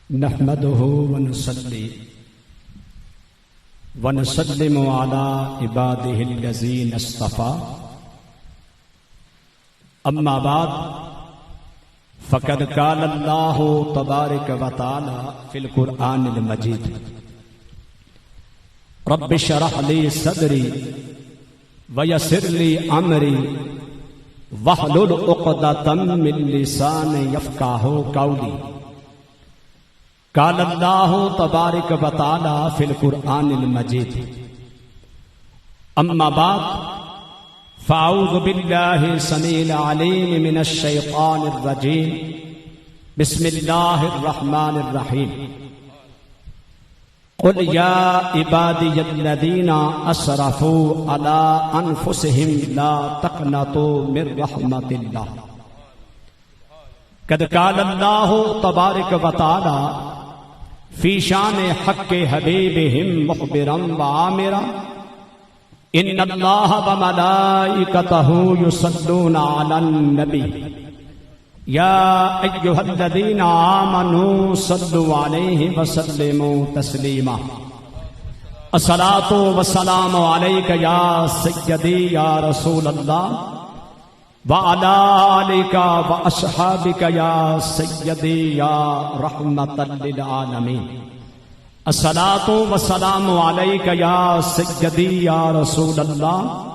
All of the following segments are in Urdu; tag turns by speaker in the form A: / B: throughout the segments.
A: نحمده ونصلي ونسلم على عباده الذين اصطفى أما بعد فقد قال الله تبارك وتعالى في القرآن المجيد رب اشرح لي صدري ويسر لي أمري واحلل عقدة من لساني يفقهوا قولي قال اللہ تبارک و تعالی فی القرآن المجید اما بعد فاعوذ باللہ السمیع العلیم من الشیطان الرجیم بسم اللہ الرحمن الرحیم قل یا عبادی الذین اسرفوا علی انفسهم لا تقنطوا من رحمت اللہ قد قال اللہ تبارک و تعالی فی شان حق حبیبہم مخبرا وعامرا ان اللہ وملائکتہ یصلون علی النبی یا ایہا الذین آمنوا صلوا علیہ وسلموا تسلیما الصلاۃ والسلام علیک یا سیدی یا رسول اللہ وعلى آلك وأصحابك يا سيدي يا رحمة للعالمين الصلاة والسلام عليك يا سيدي يا رسول الله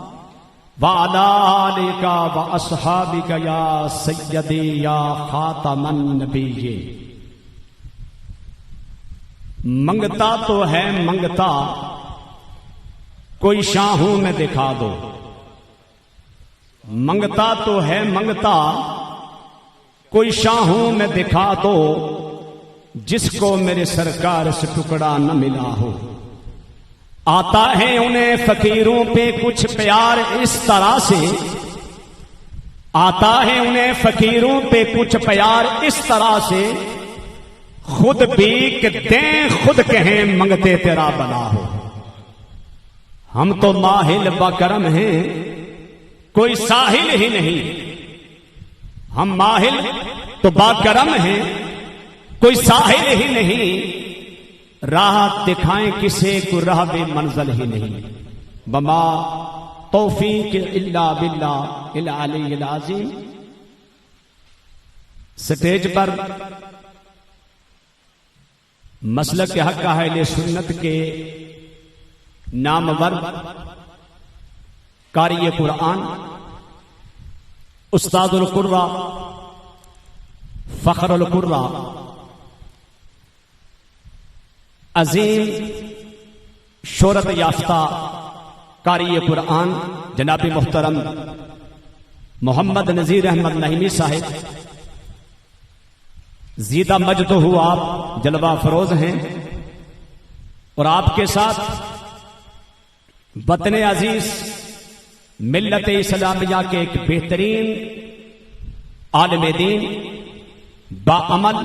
A: وعلى آلك وأصحابك يا سيدي يا خاتم النبيين منگتا تو ہے منگتا کوئی شاہوں میں دکھا دو منگتا تو ہے منگتا کوئی شاہوں میں دکھا دو جس کو میرے سرکار سے ٹکڑا نہ ملا ہو آتا ہے انہیں فقیروں پہ کچھ پیار اس طرح سے آتا ہے انہیں فقیروں پہ کچھ پیار اس طرح سے خود بھیک دیں خود کہیں منگتے تیرا بلا ہو ہم تو ماہل بکرم ہیں کوئی ساحل ہی نہیں ہم ماہل تو باکرم ہیں کوئی ساحل ہی نہیں راہ دکھائیں کسے کو راہ بے منزل ہی نہیں بما توفیق الا باللہ العلی العظیم سٹیج پر مسلک حق اہل سنت کے نامور قاری قرآن استاد القرآ فخر القرآ عظیم شہرت یافتہ قاری قرآن جناب محترم محمد نذیر احمد نعیمی صاحب زیدہ مجد ہو آپ جلوہ فروز ہیں اور آپ کے ساتھ وطن عزیز ملت اسلامیہ کے ایک بہترین عالم دین باعمل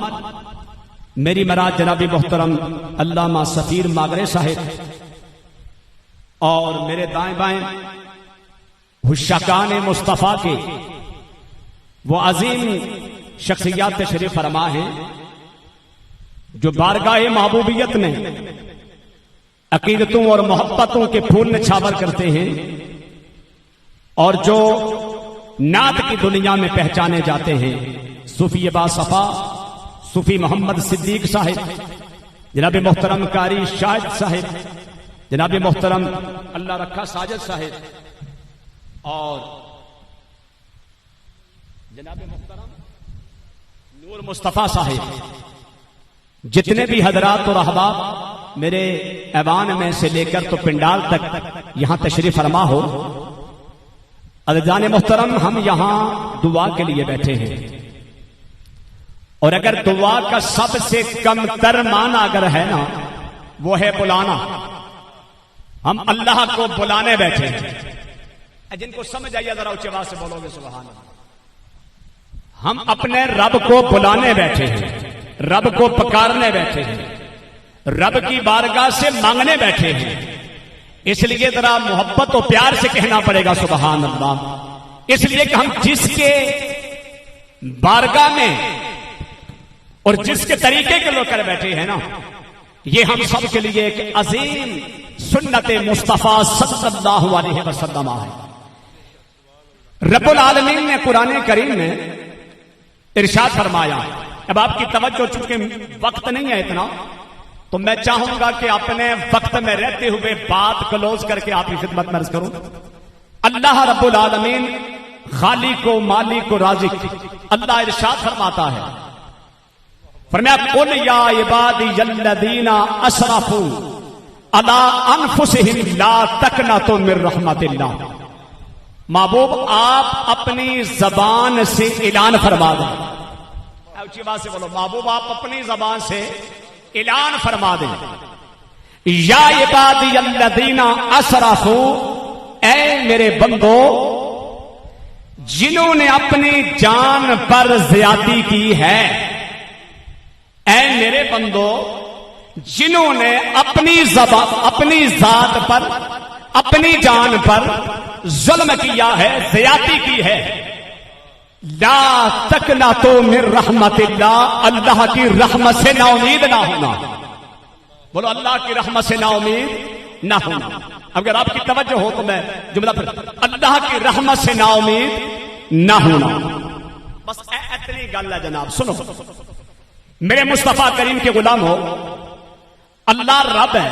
A: میری مراد جناب محترم علامہ سفیر ماگرے صاحب اور میرے دائیں بائیں حشاکان مصطفیٰ کے وہ عظیم شخصیات تشریف فرما ہیں جو بارگاہ محبوبیت میں عقیدتوں اور محبتوں کے پھول نچھاور کرتے ہیں اور جو نعت کی دنیا میں پہچانے جاتے ہیں صوفی باصفا صوفی محمد صدیق صاحب جناب محترم قاری شاہد صاحب جناب محترم اللہ رکھا ساجد صاحب اور جناب محترم نور مصطفیٰ صاحب جتنے بھی حضرات اور احباب میرے ایوان میں سے لے کر تو پنڈال تک یہاں تشریف فرما ہو عزیزان محترم ہم یہاں دعا کے لیے بیٹھے ہیں اور اگر دعا کا سب سے کم تر معنی اگر ہے نا وہ ہے بلانا ہم اللہ کو بلانے بیٹھے ہیں جن کو سمجھ آئیے ذرا اونچی آواز سے بولو گے سبحان اللہ ہم اپنے رب کو بلانے بیٹھے ہیں رب کو پکارنے بیٹھے ہیں رب کی بارگاہ سے مانگنے بیٹھے ہیں اس لیے ذرا محبت و پیار سے کہنا پڑے گا سبحان اللہ اس لیے کہ ہم جس کے بارگاہ میں اور جس کے طریقے کے لوگ کر بیٹھے ہیں نا، یہ ہم سب کے لیے ایک عظیم سنت مصطفیٰ صلی اللہ علیہ وسلم ہے۔ رب العالمین نے قرآن کریم میں ارشاد فرمایا، اب آپ کی توجہ چونکہ وقت نہیں ہے اتنا، تو میں چاہوں گا کہ اپنے وقت میں رہتے ہوئے بات کلوز کر کے آپ کی خدمت میں عرض کروں۔ اللہ رب العالمین خالق و مالک و رازق اللہ ارشاد فرماتا ہے، فرمایا قل یا عبادی الذین اسرفوا علی انفسہم لا تقنطوا من رحمت اللہ۔ محبوب آپ اپنی زبان سے اعلان فرما دیں، اونچی بات سے بولو، محبوب آپ اپنی زبان سے اعلان فرما دیں، یا عبادی الذین اسرفوا، اے میرے بندو جنہوں نے اپنی جان پر زیادتی کی ہے، اے میرے بندو جنہوں نے اپنی ذات پر اپنی جان پر ظلم کیا ہے، زیادتی کی ہے، لا تقنطوا من رحمت اللہ، اللہ کی رحمت سے نا امید نہ ہونا۔ بولو اللہ کی رحمت سے نا امید نہ ہونا۔ اگر آپ کی توجہ ہو تو میں جملہ پھر، اللہ کی رحمت سے نا امید نہ ہونا۔ بس اتنی گل ہے جناب، سنو میرے مصطفیٰ کریم کے غلام ہو، اللہ رب ہے،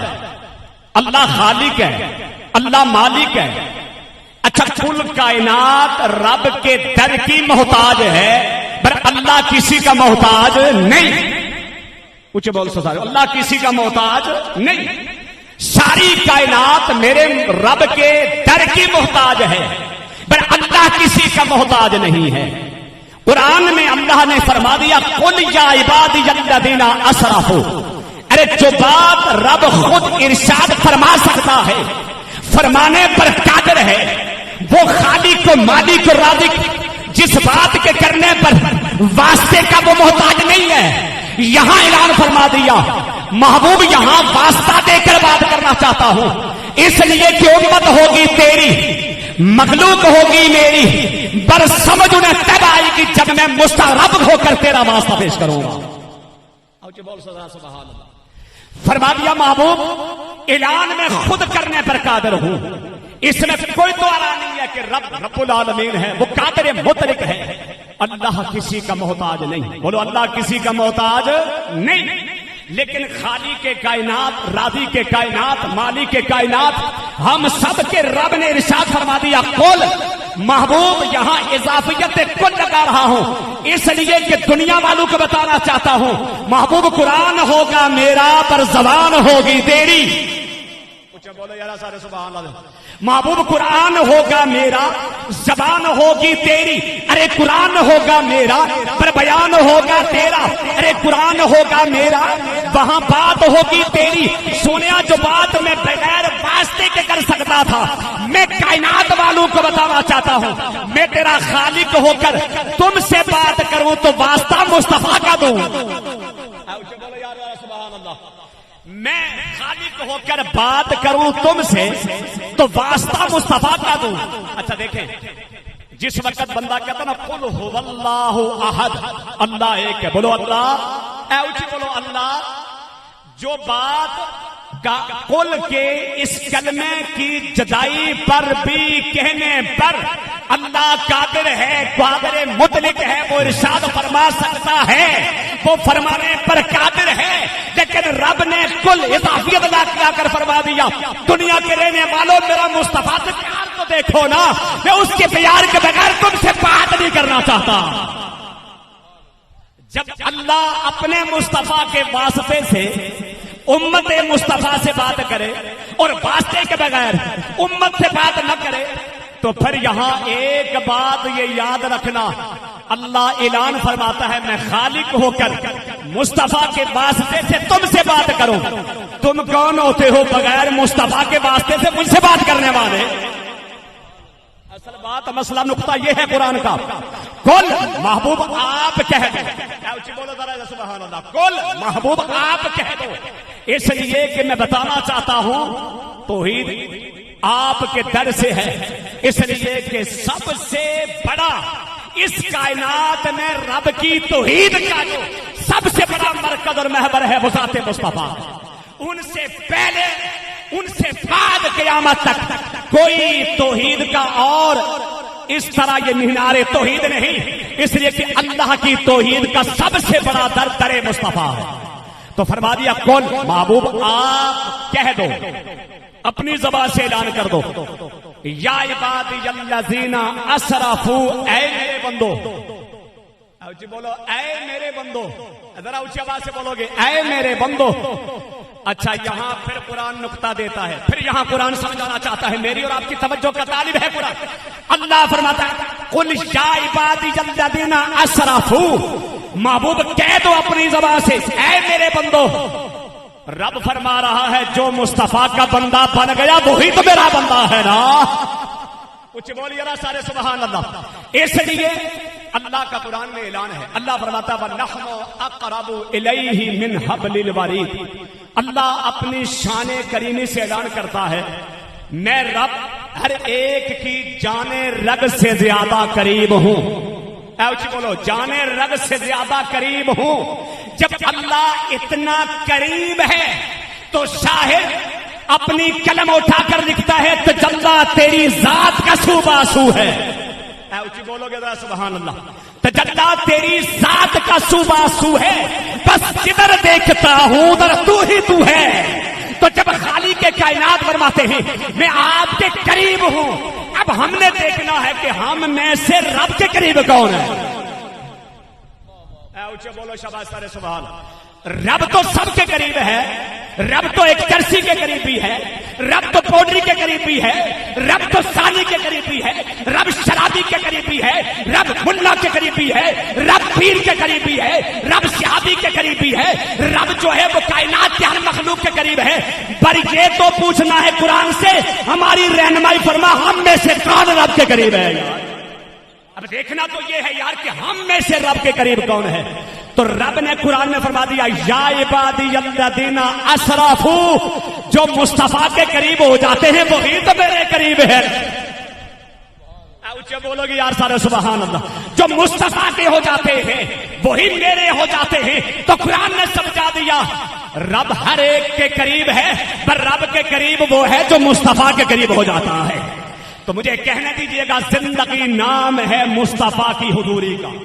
A: اللہ خالق ہے، اللہ مالک ہے۔ اچھا کل کائنات رب کے در کی محتاج ہے، پر اللہ کسی کا محتاج نہیں۔ اونچے بول سارے، اللہ کسی کا محتاج نہیں۔ ساری کائنات میرے رب کے در کی محتاج ہے، پر اللہ کسی کا محتاج نہیں ہے۔ قرآن میں اللہ نے فرما دیا قل یا عبادی الذین اسرفوا، ارے جو بات رب خود ارشاد فرما سکتا ہے، فرمانے پر قادر ہے، وہ خالق و مالک و رازق جس بات کے کرنے پر واسطے کا وہ محتاج نہیں ہے، یہاں اعلان فرما دیا محبوب یہاں واسطہ دے کر بات کرنا چاہتا ہوں، اس لیے کہ امت ہوگی تیری، مخلوق ہوگی میری، پر سمجھ انہیں تب آئے گی جب میں مسترب ہو کر تیرا واسطہ پیش کروں گا۔ فرما دیا محبوب اعلان میں خود کرنے پر قادر ہوں، اس میں کوئی دوارا نہیں ہے کہ رب العالمین ہے، وہ قادر مطلق ہے، اللہ کسی کا محتاج نہیں۔ بولو اللہ کسی کا محتاج نہیں، لیکن خالق کے کائنات، رازق کے کائنات، مالک کے کائنات، ہم سب کے رب نے ارشاد فرما دیا قل، محبوب یہاں اضافیت کل لگا رہا ہوں اس لیے کہ دنیا والوں کو بتانا چاہتا ہوں محبوب قرآن ہوگا میرا پر زبان ہوگی تیری۔ بولو یار سارے سبحان اللہ۔ محبوب قرآن ہوگا میرا، زبان ہوگی تیری، ارے قرآن ہوگا میرا پر بیان ہوگا تیرا، ارے قرآن ہوگا میرا وہاں بات ہوگی تیری۔ سونیا جو بات میں بغیر واسطے کے کر سکتا تھا میں کائنات والوں کو بتانا چاہتا ہوں، میں تیرا خالق ہو کر تم سے بات کروں تو واسطہ مصطفیٰ کا دوں۔ میں خالق ہو کر بات کروں تم سے تو واسطہ مصطفیٰ کا دوں۔ اچھا دیکھیں جس وقت بندہ کہتا نا قل هو اللہ احد، اللہ ایک ہے، بولو اللہ، اونچی بولو اللہ، جو بات قل کے اس کلمے کی جدائی پر بھی کہنے پر اللہ قادر ہے، قادر مطلق ہے، وہ ارشاد فرما سکتا ہے، وہ فرمانے پر قادر ہے، لیکن رب نے کل اضافیت ادا کیا کر فرما دیا دنیا کے رہنے والوں میرا مصطفیٰ سے پیار تو دیکھو نا، میں اس کے پیار کے بغیر تم سے بات نہیں کرنا چاہتا۔ جب اللہ اپنے مصطفیٰ کے واسطے سے امت مصطفیٰ سے بات کرے اور واسطے کے بغیر امت سے بات نہ کرے تو پھر یہاں ایک بات یہ یاد رکھنا، اللہ اعلان فرماتا ہے میں خالق ہو کر مصطفیٰ کے واسطے سے تم سے بات کروں، تم کون ہوتے ہو بغیر مصطفیٰ کے واسطے سے مجھ سے بات کرنے والے؟ اصل بات مسئلہ نقطہ یہ ہے قرآن کا، کل محبوب آپ کہہ دو، سبحان اللہ، کل محبوب آپ کہہ دو، اس لیے کہ میں بتانا چاہتا ہوں توحید آپ کے در سے ہے، اس لیے کہ سب سے بڑا اس کائنات میں رب کی توحید کا جو سب سے بڑا مرکز اور محور ہے وہ ذات مصطفیٰ. ان سے پہلے ان سے بعد قیامت تک کوئی توحید کا اور اس طرح یہ مینار توحید نہیں، اس لیے کہ اللہ کی توحید کا سب سے بڑا در مصطفیٰ ہے. تو فرما دیا کون محبوب آپ کہہ دو، اپنی زبان سے اعلان کر دو، یا عبادی الذین اسرفوا، اے میرے بندو. اونچی بولو اے میرے بندو، ذرا اونچی آواز سے بولو گے اے میرے بندو. اچھا یہاں پھر قرآن نقطہ دیتا ہے، پھر یہاں قرآن سمجھانا چاہتا ہے، میری اور آپ کی توجہ کا طالب ہے قرآن. اللہ فرماتا ہے قل یا عبادی الذین اسرفوا، محبوب کہہ دو اپنی زبان سے اے میرے بندو. رب فرما رہا ہے جو مصطفیٰ کا بندہ بن گیا وہی تو میرا بندہ ہے نا. کچھ بولیے نا سارے سبحان اللہ. اس لیے اللہ کا قرآن میں اعلان ہے، اللہ فرماتا ہے وَنَحْنُ أَقْرَبُ إِلَيْهِ مِنْ حَبْلِ الْوَرِيدِ. اللہ اپنی شان کریمی سے اعلان کرتا ہے میں رب ہر ایک کی جان رگ سے زیادہ قریب ہوں. اونچی بولو جان رگ سے زیادہ قریب ہوں. جب اللہ اتنا قریب ہے تو شاہد اپنی قلم اٹھا کر لکھتا ہے تجلی تیری ذات کا سوباسو ہے. اونچی بولو گے ذرا سبحان اللہ. تجلی تیری ذات کا سوباسو ہے، بس جدھر دیکھتا ہوں ادھر تو ہی تو ہے. تو جب خالق کے کائنات فرماتے ہیں میں آپ کے قریب ہوں، اب ہم نے دیکھنا ہے کہ ہم میں سے رب کے قریب کون ہے. اونچی بولو شاباش سارے سبحان. رب تو سب کے قریب ہے، رب تو ایک کرسی کے قریب بھی ہے، رب تو پوڈری کے قریب بھی ہے، رب تو سانی کے قریب بھی ہے، رب شرابی کے قریب بھی ہے، رب ملا کے قریب بھی ہے، رب پیر کے قریب بھی ہے، رب صحابی کے قریب بھی ہے، رب جو ہے وہ کائنات کے ہر مخلوق کے قریب ہے. پر یہ تو پوچھنا ہے قرآن سے ہماری رہنمائی فرما ہم میں سے کون رب کے قریب ہے. اب دیکھنا تو یہ ہے یار کہ ہم میں سے رب کے قریب کون ہے. تو رب نے قرآن میں فرما دیا یا عبادی الذین اسرفوا، جو مصطفیٰ کے قریب ہو جاتے ہیں وہی تو میرے قریب ہے. اونچے بولو گے یار سارے سبحان اللہ. جو مصطفیٰ کے ہو جاتے ہیں وہی میرے ہو جاتے ہیں. تو قرآن نے سمجھا دیا رب ہر ایک کے قریب ہے، پر رب کے قریب وہ ہے جو مصطفیٰ کے قریب ہو جاتا ہے. تو مجھے کہنے دیجئے گا زندگی نام ہے مصطفیٰ کی حضوری کا.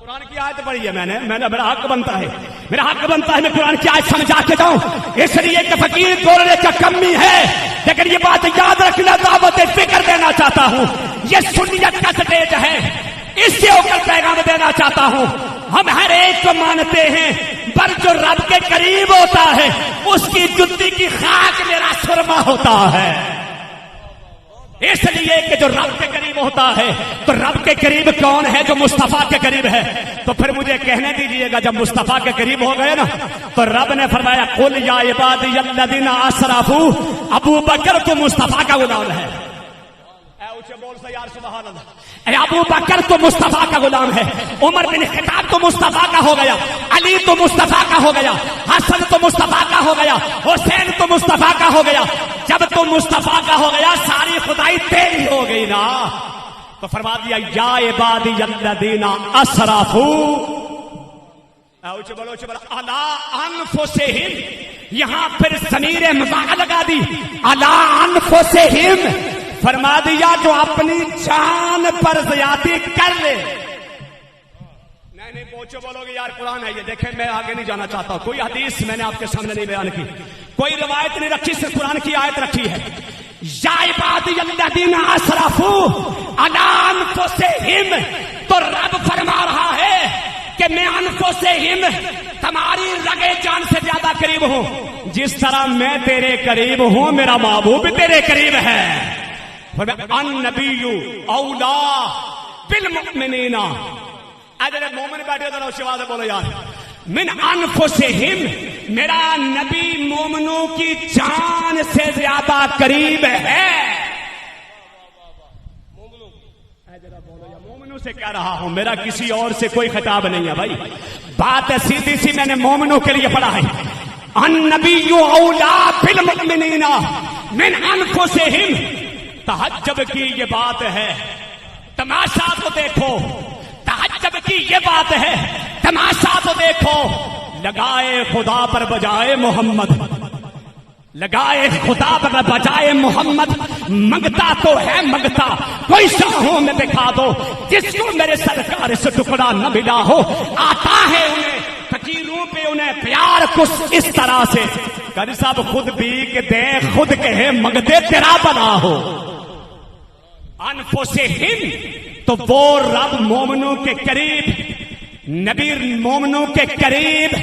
A: قرآن کی آیت پڑھی ہے میں نے میرا حق بنتا ہے میں قرآن کی آیت سمجھا کے جاؤں. اس لیے کہ فقیر بولنے کا کمی ہے، لیکن یہ بات یاد رکھنا دعوت فکر دینا چاہتا ہوں. یہ سنیت کا سٹیج ہے، اس سے ہو کر پیغام دینا چاہتا ہوں. ہم ہر ایک کو مانتے ہیں پر جو رب کے قریب ہوتا ہے اس کی جُتی کی خاک میرا سرما ہوتا ہے. اس لیے کہ جو رب کے قریب ہوتا ہے تو رب کے قریب کون ہے جو مصطفیٰ کے قریب ہے. تو پھر مجھے کہنے دیجئے گا جب مصطفیٰ کے قریب ہو گئے نا تو رب نے فرمایا قل یا عبادی الذین اسرفوا. ابو بکر تو مصطفیٰ کا غلام ہے. بول سے یار سبحان اللہ. ابو بکر تو مصطفیٰ کا غلام ہے، عمر بن خطاب تو مصطفیٰ کا ہو گیا، علی تو مصطفیٰ کا ہو گیا، حسن تو مصطفیٰ کا ہو گیا، حسین تو مصطفیٰ کا ہو گیا. جب تو مصطفیٰ کا ہو گیا ساری خدائی تیری ہو گئی نا. تو فرما دیا یا عبادی الذین اسرفوا علی انفسہم. یہاں پھر ضمیر مبالغہ لگا دی علی انفسہم. فرما دیا جو اپنی جان پر زیادتی کر لے. نہیں پوچھو بولو گے یار قرآن ہے یہ. دیکھیں میں آگے نہیں جانا چاہتا، کوئی حدیث میں نے آپ کے سامنے نہیں بیان کی، کوئی روایت نہیں رکھی، صرف قرآن کی آیت رکھی ہے. یا عبادی الذین اسرفوا علی انفسہم. تو رب فرما رہا ہے کہ میں انفسہم تمہاری رگے جان سے زیادہ قریب ہوں. جس طرح میں تیرے قریب ہوں میرا محبوب تیرے قریب ہے. النبی اولا بالمؤمنین. اگر مومن بیٹھے ذرا اس آواز سے بولو یار من انفسہم. میرا نبی مومنوں کی جان سے زیادہ قریب ہے. مومنوں سے کہہ رہا ہوں، میرا کسی اور سے کوئی خطاب نہیں ہے بھائی. بات سیدھی سی میں نے مومنوں کے لیے پڑھا ہے. النبی اولا بالمؤمنین من انفسہم. تہجد کی یہ بات ہے، تماشا تو دیکھو. تہجد تعجب کی یہ بات ہے، تماشا تو دیکھو، لگائے خدا پر بجائے محمد، لگائے خدا پر بجائے محمد، منگتا تو ہے منگتا، کوئی شاہوں میں دکھا دو جس کو میرے سرکار سے ٹکڑا نہ ملا ہو۔ آتا ہے انہیں فقیروں پہ انہیں پیار کچھ اس طرح سے، قاری صاحب خود بھی کہ دے خود کہے منگتے تیرا بنا ہو۔ انفسہم، تو وہ رب مومنوں کے قریب، نبی مومنوں کے قریب،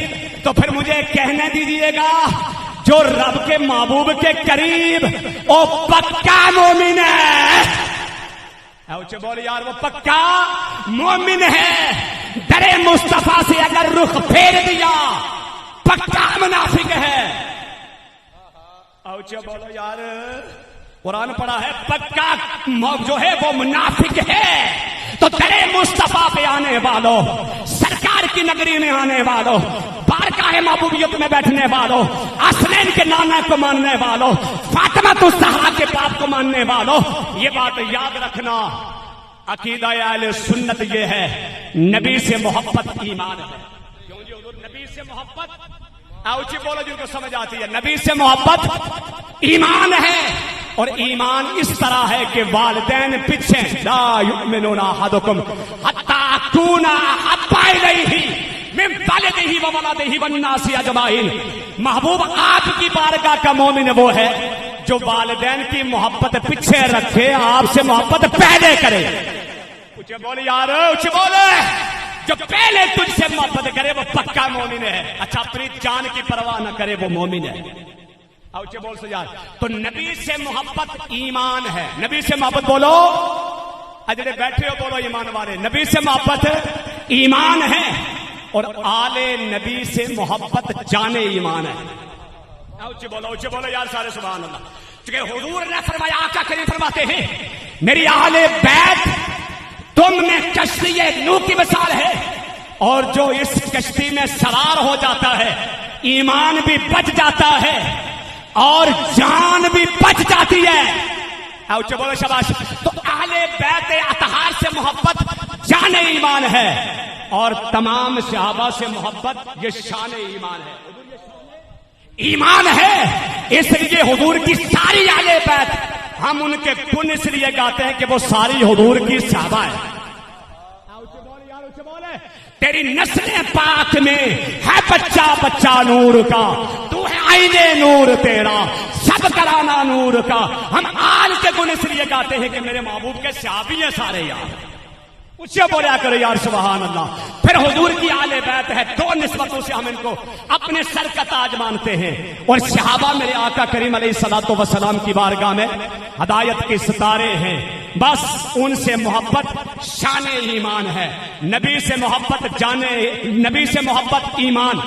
A: تو پھر مجھے کہنے دیجئے گا جو رب کے محبوب کے قریب او پکا مومن ہے، اوچے بول یار وہ پکا مومن ہے، درے مصطفیٰ سے اگر رخ پھیر دیا پکا منافق ہے۔ اوچے بولو یار قرآن پڑھا ہے، پکا جو ہے وہ منافق ہے۔ تو درے مصطفیٰ پہ آنے والوں، سرکار کی نگری میں آنے والوں، بارگاہ محبوبیت میں بیٹھنے والوں، حسنین کے نانا کو ماننے والوں، فاطمہ الزہرا کے باپ کو ماننے والوں، یہ بات یاد رکھنا، عقیدہ اہل سنت یہ ہے، نبی سے محبت ایمان ہے۔ کیوں جی حضور نبی سے محبت، اوچی بولو جن کو سمجھ آتی ہے، نبی سے محبت ایمان ہے، اور ایمان اس طرح ہے کہ والدین پیچھے، لا یؤمنون احدکم حتی اکون احب الیہ من والدہ وولدہ والناس اجمعین۔ محبوب آپ کی بارگاہ کا مومن وہ ہے جو والدین کی محبت پیچھے رکھے، آپ سے محبت پہلے کرے۔ اچھے بولے یار، اچھے بولے، جو پہلے تجھ سے محبت کرے وہ پکا مومن ہے۔ اچھا اپنی جان کی پرواہ نہ کرے وہ مومن ہے۔ اوچے بول سے یار، تو نبی سے محبت ایمان ہے۔ نبی سے محبت بولو، اجڑے بیٹھے ہو بولو ایمان والے، نبی سے محبت ایمان ہے، اور آل نبی سے محبت جان ایمان ہے۔ اوچے بولو یار سارے سبحان اللہ۔ چونکہ حضور نے فرمایا، آقا کریم فرماتے ہیں میری آل بیت تم میں کشتی نوح کی مثال ہے، اور جو اس کشتی میں سوار ہو جاتا ہے ایمان بھی بچ جاتا ہے اور جان بھی بچ جاتی ہے۔ اوچے بولو شاباش۔ تو اہل بیت اطہار سے محبت جان ایمان ہے، اور تمام صحابہ سے محبت یہ شان ایمان ہے، ایمان ہے۔ اس لیے حضور کی ساری اہل بیت ہم ان کے گن اس لیے گاتے ہیں کہ وہ ساری حضور کی صحابہ ہے۔ تیری نسل پاک میں ہے بچہ بچہ نور کا، تو ہے آئینے نور تیرا، سب کرانا نور کا۔ ہم آل کے گن اس لیے گاتے ہیں کہ میرے محبوب کے صحابی ہیں سارے یار، اسے بولیا کرو یار سبحان اللہ۔ پھر حضور کی آل بیت ہے، دو نسبتوں سے ہم ان کو اپنے سر کا تاج مانتے ہیں، اور صحابہ میرے آقا کریم علیہ الصلوۃ والسلام کی بارگاہ میں ہدایت کے ستارے ہیں، بس ان سے محبت شان ایمان ہے۔ نبی سے محبت نبی سے محبت ایمان،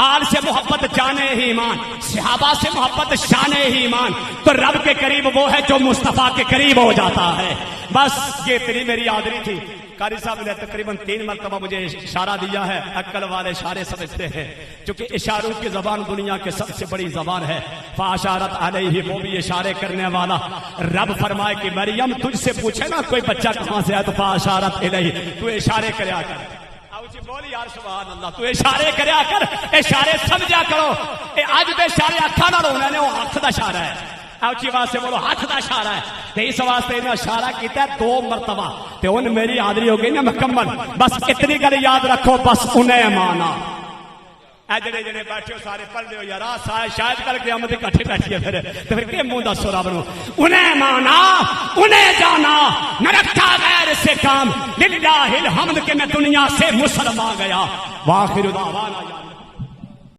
A: آل سے محبت جانے ہی ایمان، صحابہ سے محبت شانے ہی ایمان۔ تو رب کے قریب وہ ہے جو مصطفیٰ کے قریب ہو جاتا ہے۔ بس یہ اتنی میری حاضری تھی۔ قاری صاحب نے تقریباً 3 مرتبہ مجھے اشارہ دیا ہے، عقل والے اشارے سمجھتے ہیں، چونکہ اشاروں کی زبان دنیا کے سب سے بڑی زبان ہے۔ فاشارت علیہ، وہ بھی اشارے کرنے والا۔ رب فرمائے کہ مریم تجھ سے پوچھے نا کوئی بچہ کہاں سے ہے تو فاشارت علیہ، تو اشارے کریا کر۔ بولی یار سبحان اللہ، تو اشارے کریا کر، اشارے سمجھا کرو۔ اج دے اشارے اکھاں نال ہونے نے، وہ ہاتھ دا اشارہ ہے۔ اچھی بات سے بولو، ہاتھ دا اشارہ ہے۔ تے اس واسطے نے اشارہ کیتا ہے 2 مرتبہ، تے ان میری حاضری ہو گئی نا مکمل۔ بس اتنی گل یاد رکھو، بس انہیں مانا۔ اے جڑے جڑے بیٹھے ہو سارے پڑھ لیو یار، شاید کل قیامت اکٹھے بیٹھیے پھر کہ منہ دسو رب نو۔ انہیں مانا، انہیں جانا، نہ رکھا غیر سے کام، للہ الحمد کہ میں دنیا سے مسلمان گیا۔ واخر دعوانا